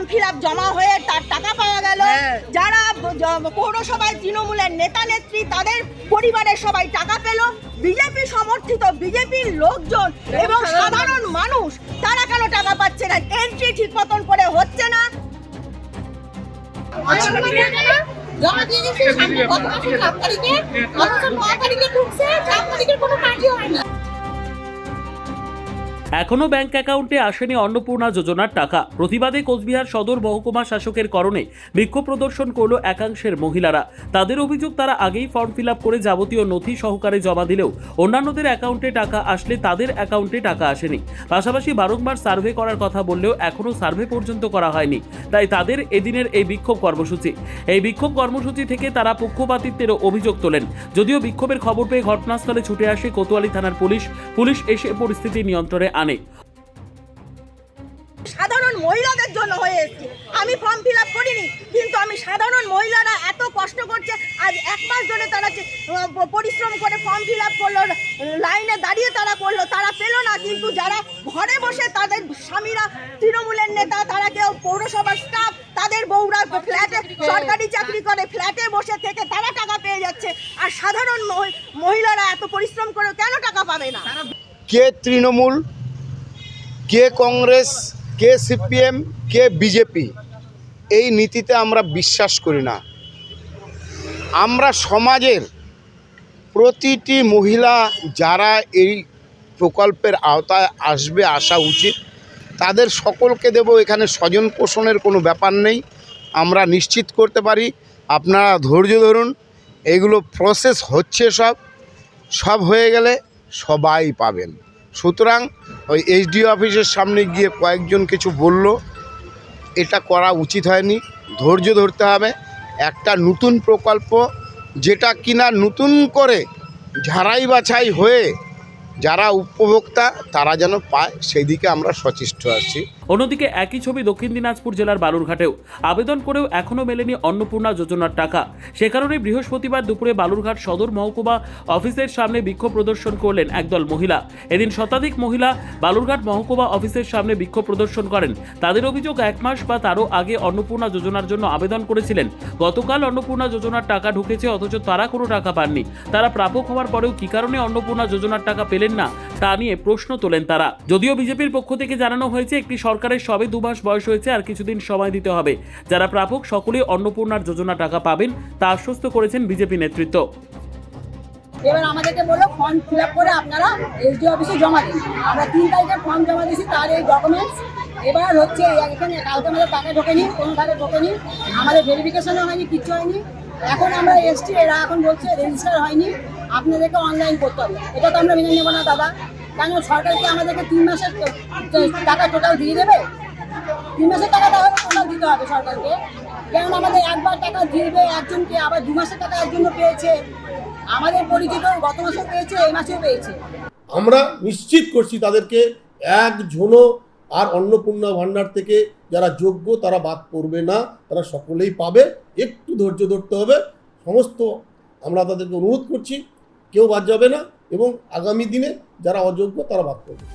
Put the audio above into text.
Form fill up জমা হয়ে তার টাকা পাওয়া গেল, যারা পৌরসভায় তৃণমূলের নেতা নেত্রী তাদের পরিবারের সবাই টাকা পেল, বিজেপি সমর্থিত বিজেপির লোকজন এবং সাধারণ মানুষ তারা কেন টাকা পাচ্ছে না? এন্ট্রি ঠিক মতন করে হচ্ছে না। জমা দিয়ে গেছে গত মাসের 7 তারিখে, অথচ 9 তারিখে ঢুকছে, 4 তারিখের কোনো কাজই হয়নি। এখনো ব্যাংক অ্যাকাউন্টে আসেনি অন্নপূর্ণা যোজনার টাকা। প্রতিবাদে কোচবিহার সদর মহকুমা শাসকের করণে বিক্ষোভ প্রদর্শন করল একাংশের মহিলারা। তাদের অভিযোগ, তারা আগেই ফর্ম ফিল আপ করে যাবতীয় নথি সহকারে জমা দিলেও অন্যান্যদের অ্যাকাউন্টে টাকা আসলে তাদের অ্যাকাউন্টে টাকা আসেনি। পাশাপাশি বারংবার সার্ভে করার কথা বললেও এখনও সার্ভে পর্যন্ত করা হয়নি। তাই তাদের এদিনের এই বিক্ষোভ কর্মসূচি। এই বিক্ষোভ কর্মসূচি থেকে তারা পক্ষপাতিত্বেরও অভিযোগ তোলেন। যদিও বিক্ষোভের খবর পেয়ে ঘটনাস্থলে ছুটে আসে কোতোয়ালি থানার পুলিশ এসে পরিস্থিতি নিয়ন্ত্রণে আনে। সাধারণ মহিলাদের জন্য হয়ে এসেছে। আমি ফর্ম ফিল আপ করিনি, কিন্তু আমি সাধারণ মহিলারা এত কষ্ট করছে, আজ 1 মাস ধরে তারা পরিশ্রম করে ফর্ম ফিল আপ করলো, লাইনে দাঁড়িয়ে তারা করলো, তারা পেলো না। কিন্তু যারা ঘরে বসে তাদের স্বামীরা তৃণমূলের নেতা, তারা কেউ পৌরসভার স্টাফ, তাদের বউরা ফ্ল্যাটে সরকারি চাকরি করে, ফ্ল্যাটে বসে থেকে তারা টাকা পেয়ে যাচ্ছে। আর সাধারণ মহিলারা এত পরিশ্রম করে কেন টাকা পাবে না? কে তৃণমূল, কে কংগ্রেস, কে সিপিএম, কে বিজেপি, এই নীতিতে আমরা বিশ্বাস করি না। আমরা সমাজের প্রতিটি মহিলা যারা এই প্রকল্পের আওতায় আসা উচিত, তাদের সকলকে দেব। এখানে স্বজন পোষণের কোনো ব্যাপার নেই। আমরা নিশ্চিত করতে পারি, আপনারা ধৈর্য ধরুন, এগুলো প্রসেস হচ্ছে, সব হয়ে গেলে সবাই পাবেন। সুতরাং ওই এসডিও অফিসের সামনে গিয়ে কয়েকজন কিছু বলল, এটা করা উচিত হয়নি। ধৈর্য ধরতে হবে। একটা নতুন প্রকল্প, যেটা কিনা নতুন করে ঝাড়াই বাছাই হয়ে যারা উপভোক্তা তারা যেন পায়, সেই দিকে আমরা সচেষ্ট আছি। অন্যদিকে একই ছবি দক্ষিণ দিনাজপুর জেলার বালুরঘাটেও। আবেদন করেও এখনও মেলেনি অন্নপূর্ণা যোজনার টাকা। সে কারণে বৃহস্পতিবার দুপুরে বালুরঘাট সদর মহকুমা অফিসের সামনে বিক্ষোভ প্রদর্শন করলেন একদল মহিলা। এদিন শতাধিক মহিলা বালুরঘাট মহকুমা অফিসের সামনে বিক্ষোভ প্রদর্শন করেন। তাদের অভিযোগ, 1 মাস বা তারও আগে অন্নপূর্ণা যোজনার জন্য আবেদন করেছিলেন। গতকাল অন্নপূর্ণা যোজনার টাকা ঢুকেছে, অথচ তারা কোনো টাকা পাননি। তারা প্রাপক হওয়ার পরেও কী কারণে অন্নপূর্ণা যোজনার টাকা পেলেন না তা নিয়ে প্রশ্ন তোলেন তারা। যদিও বিজেপির পক্ষ থেকে জানানো হয়েছে, একটি সরকারের সবে 2 মাস বয়স হয়েছে, আর কিছুদিন সময় দিতে হবে। যারা প্রাপক সকলে অন্নপূর্ণার যোজনা টাকা পাবেন তা আশ্বস্ত করেছেন বিজেপি নেতৃত্ব। এবার আমাদেরকে বললো ফর্ম ফিল আপ করে আপনারা এসডি অফিসে জমা দিন। আমরা 3 তারিখে ফর্ম জমা দিয়েছি, তার এই ডকুমেন্টস। এবার হচ্ছে এখানে কালকে আমাদের টাকা ঢোকেনি, কোনো টাকা ঢোকেনি, আমাদের ভেরিফিকেশনও হয়নি, কিচ্ছু হয়নি। এখন আমরা এসছি, এরা এখন বলছে রেজিস্টার হয়নি, আপনাদেরকে অনলাইন করতে হবে। এটা তো আমরা মেনে নেবো না দাদা। কেন সরকারকে আমাদেরকে 3 মাসের টাকা টোটাল দিয়ে দেবে? 3 মাসের টাকা তাহলে টোটাল দিতে হবে সরকারকে। কারণ আমাদের একবার টাকা দিবে একজনকে, আবার 2 মাসের টাকা একজন পেয়েছে, আমাদের পরিচিত গত মাসে পেয়েছে, এই মাসেও পেয়েছে। আমরা নিশ্চিত করছি তাদেরকে একজনও আর অন্নপূর্ণা ভাণ্ডার থেকে যারা যোগ্য তারা বাদ পড়বে না, তারা সকলেই পাবে। একটু ধৈর্য ধরতে হবে। সমস্ত আমরা তাদেরকে অনুরোধ করছি, কেউ বাদ যাবে না, এবং আগামী দিনে যারা অযোগ্য তারা বাদ পড়বে।